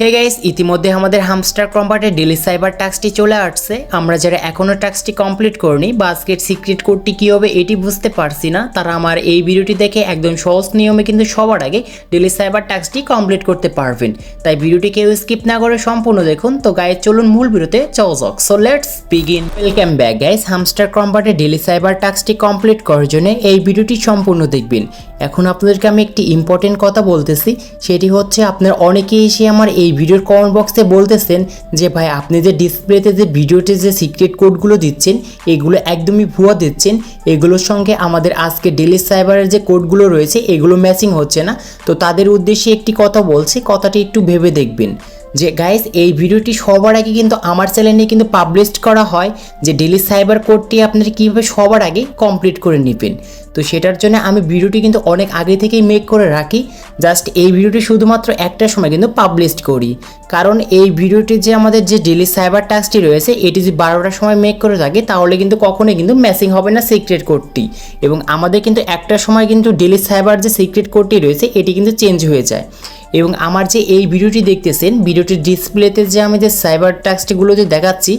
Hey guys, ইতিমধ্যে আমাদের hamster কম্পার্টের ডেলি সাইবার টাস্কটি চলে আসছে। আমরা যারা এখনও টাস্কটি কমপ্লিট করিনি বা আজকের সিক্রেট কোডটি কী হবে এটি বুঝতে পারছি না, তারা আমার এই ভিডিওটি দেখে একদম সহজ নিয়মে কিন্তু সবার আগে ডেলি সাইবার টাস্কটি কমপ্লিট করতে পারবেন। তাই ভিডিওটি কেউ স্কিপ না করে সম্পূর্ণ দেখুন। তো গাইস চলুন মূল ভিডিওতে যাওয়া যাক। So let's begin. Welcome back guys, hamster কম্পার্টের ডেলি সাইবার টাস্কটি কমপ্লিট করার জন্য এই ভিডিওটি সম্পূর্ণ দেখবেন। এখন আপনাদেরকে আমি একটি ইম্পর্টেন্ট কথা বলতেছি, সেটি হচ্ছে আপনারা অনেকেই এসে আমার এই ভিডিওর কমেন্ট বক্সে বলতেছেন যে ভাই আপনি যে ডিসপ্লেতে যে ভিডিওতে যে সিক্রেট কোডগুলো দিচ্ছেন এগুলো একদমই ভুয়া দিচ্ছেন, এগুলোর সঙ্গে আমাদের আজকে ডেলি সাইবারের যে কোডগুলো রয়েছে এগুলো ম্যাচিং হচ্ছে না। তো তাদের উদ্দেশ্যে একটি কথা বলছি, কথাটি একটু ভেবে দেখবেন যে গাইস এই ভিডিওটি সবার আগে কিন্তু আমার চ্যানেলে কিন্তু পাবলিশ করা হয় যে ডেলি সাইবার কোডটি আপনারা কীভাবে সবার আগে কমপ্লিট করে নেবেন। তো সেটার জন্য আমি ভিডিওটি কিন্তু অনেক আগে থেকেই মেক করে রাখি, জাস্ট এই ভিডিওটি শুধুমাত্র একটা সময় কিন্তু পাবলিশ করি। কারণ এই ভিডিওটি যে আমাদের যে ডেলি সাইবার টাস্কটি রয়েছে এটি যদি 12টার সময় মেক করে থাকে তাহলে কিন্তু কখনোই কিন্তু ম্যাচিং হবে না সিক্রেট কোডটি, এবং আমাদের কিন্তু একটা সময় কিন্তু ডেলি সাইবার যে সিক্রেট কোডটি রয়েছে এটি কিন্তু চেঞ্জ হয়ে যায়। এবং আমার যে এই ভিডিওটি দেখতেছেন, ভিডিওটির ডিসপ্লেতে যে আমি যে সাইবার টাস্কগুলো যে দেখাচ্ছি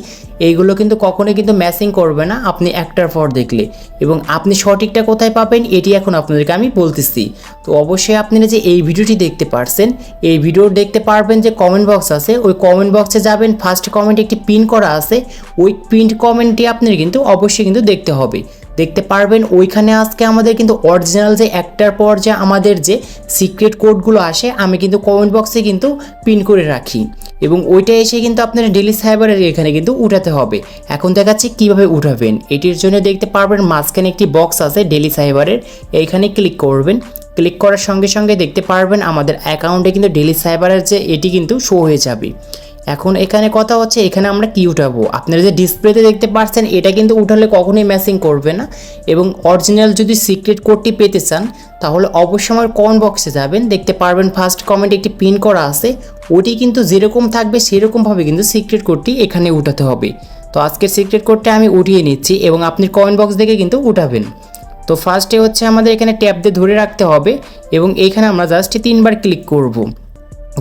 এইগুলো কিন্তু কখনোই কিন্তু ম্যাচিং করবে না আপনি একটার পর দেখলে। এবং আপনি সঠিকটা কোথায় পাবেন এটি এখন আপনাদেরকে আমি বলতেছি। তো অবশ্যই আপনারা যে এই ভিডিওটি দেখতে পারছেন, এই ভিডিও দেখতে পারবেন যে কমেন্ট বক্স আছে, ওই কমেন্ট বক্সে যাবেন, ফার্স্ট কমেন্টে একটি পিন করা আছে, ওই পিন কমেন্টটি আপনার কিন্তু অবশ্যই কিন্তু দেখতে হবে। দেখতে পারবেন ওইখানে আজকে আমাদের কিন্তু অরিজিনাল যে একটার পর যে আমাদের যে সিক্রেট কোডগুলো আসে আমি কিন্তু কমেন্ট বক্সে কিন্তু পিন করে রাখি, এবং ওইটা এসে কিন্তু আপনারা ডেলি সাইবারের এখানে কিন্তু উঠাতে হবে। এখন দেখাচ্ছি কিভাবে উঠাবেন। এটির জন্য দেখতে পারবেন মাঝখানে একটি বক্স আছে ডেলি সাইবারের, এইখানে ক্লিক করবেন। ক্লিক করার সঙ্গে সঙ্গে দেখতে পারবেন আমাদের অ্যাকাউন্টে কিন্তু ডেলি সাইবারের যে এটি কিন্তু শো হয়ে যাবে। এখন এখানে কথা হচ্ছে এখানে আমরা কি উঠাবো, আপনারা যে ডিসপ্লেতে দেখতে পাচ্ছেন এটা কিন্তু উঠালে কখনোই ম্যাচিং করবে না। এবং অরিজিনাল যদি সিক্রেট কোডটি পেতে চান তাহলে অবশ্যই আমার কমেন্ট বক্সে যাবেন, দেখতে পারবেন ফার্স্ট কমেন্ট একটি পিন করা আছে, ওটি কিন্তু যেরকম থাকবে সেরকমভাবে কিন্তু সিক্রেট কোডটি এখানে উঠাতে হবে। তো আজকের সিক্রেট কোডটা আমি উঠিয়ে নিচ্ছি এবং আপনি কমেন্ট বক্স দেখে কিন্তু উঠাবেন। তো ফার্স্টে হচ্ছে আমাদের এখানে ট্যাব দিয়ে ধরে রাখতে হবে এবং এইখানে আমরা জাস্ট 3বার ক্লিক করব,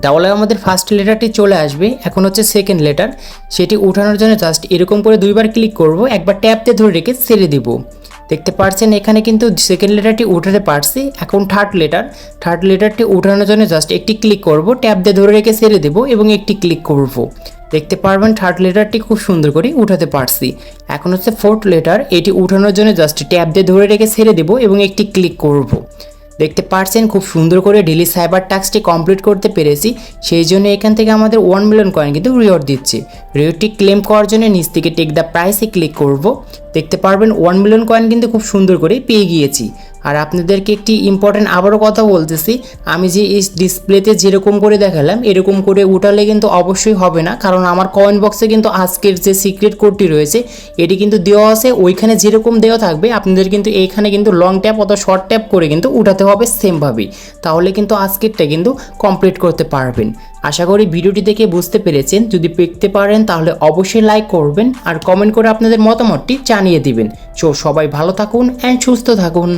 তাহলে আমাদের ফার্স্ট লেটারটি চলে আসবে। এখন হচ্ছে সেকেন্ড লেটার, সেটি উঠানোর জন্য জাস্ট এরকম করে 2বার ক্লিক করব, একবার ট্যাব দিয়ে ধরে রেখে ছেড়ে দিব। দেখতে পাচ্ছেন এখানে কিন্তু সেকেন্ড লেটারটি উঠাতে পারছি। এখন থার্ড লেটারটি উঠানোর জন্য জাস্ট একটি ক্লিক করব, ট্যাব দিয়ে ধরে রেখে ছেড়ে দেব এবং একটি ক্লিক করব। দেখতে পারবেন থার্ড লেটারটি খুব সুন্দর করে উঠাতে পারছি। এখন হচ্ছে ফোর্থ লেটার, এটি উঠানোর জন্য জাস্ট ট্যাব দিয়ে ধরে রেখে ছেড়ে দেব এবং একটি ক্লিক করব। দেখতে পাচ্ছেন খুব সুন্দর করে ডেলি সাইবার টাস্কটি কমপ্লিট করতে পেরেছি। সেই জন্য এখান থেকে আমাদের 1 মিলিয়ন কয়েন কিন্তু রিওয়ার্ড দিচ্ছে। রিওয়ার্ডটি ক্লেম করার জন্য নিচ থেকে টেক দ্য প্রাইসে ক্লিক করব। দেখতে পারবেন 1 মিলিয়ন কয়েন কিন্তু খুব সুন্দর করে পেয়ে গিয়েছি। আর আপনাদেরকে একটি ইম্পর্টেন্ট আবারও কথা বলতেছি, আমি যে এই ডিসপ্লেতে যেরকম করে দেখালাম এরকম করে উঠালে কিন্তু অবশ্যই হবে না, কারণ আমার কমেন্ট বক্সে কিন্তু আজকের যে সিক্রেট কোডটি রয়েছে এটি কিন্তু দেওয়া আছে, ওইখানে যেরকম দেওয়া থাকবে আপনাদের কিন্তু এইখানে কিন্তু লং ট্যাপ অথবা শর্ট ট্যাপ করে কিন্তু উঠাতে হবে সেমভাবেই, তাহলে কিন্তু আজকেরটা কিন্তু কমপ্লিট করতে পারবেন। আশা করি ভিডিওটি দেখে বুঝতে পেরেছেন। যদি দেখতে পারেন তাহলে অবশ্যই লাইক করবেন আর কমেন্ট করে আপনাদের মতামতটি জানিয়ে দিবেন। সো সবাই ভালো থাকুন অ্যান্ড সুস্থ থাকুন।